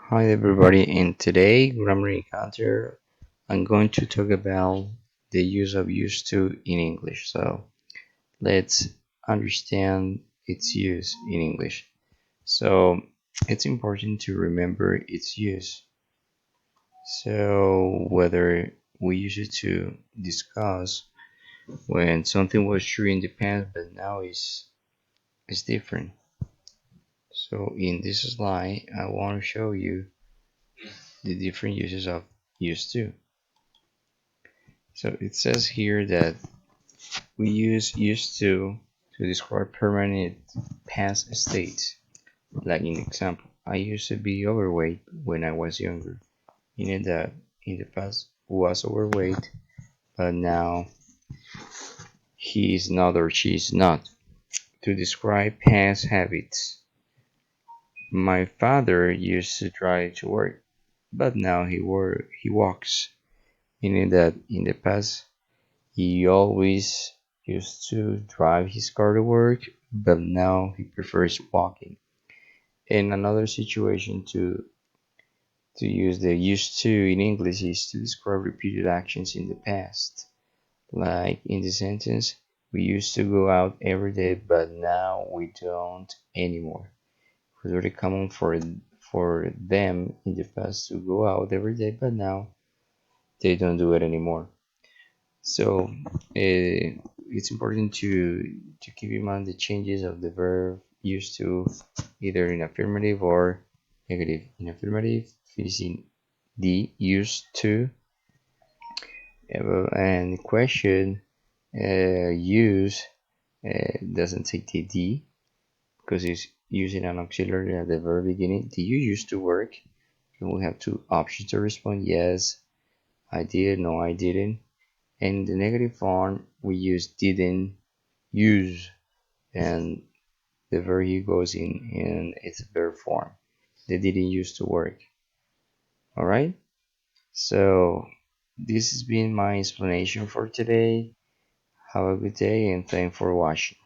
Hi everybody, in today grammar encounter I'm going to talk about the use of used to in English. So let's understand its use in English. So it's important to remember its use. So whether we use it to discuss when something was true in the past but now is different. So in this slide I want to show you the different uses of used to. So it says here that we use used to describe permanent past states. Like in example, I used to be overweight when I was younger. Meaning that in the past was overweight, but now he is not or she is not. To describe past habits. My father used to drive to work, but now he walks. Meaning that in the past he always used to drive his car to work, but now he prefers walking. In another situation to use the used to in English is to describe repeated actions in the past. Like in the sentence, we used to go out every day, but now we don't anymore. It was very common for them in the past to go out every day, but now they don't do it anymore. So it's important to keep in mind the changes of the verb used to either in affirmative or negative. In affirmative, using the used to, and question use doesn't take the D because it's using an auxiliary at the very beginning. Do you used to work? And we have two options to respond: yes, I did; no, I didn't. And in the negative form, we use didn't use, and the verb here goes in its verb form. They didn't used to work. All right. So this has been my explanation for today. Have a good day and thanks for watching.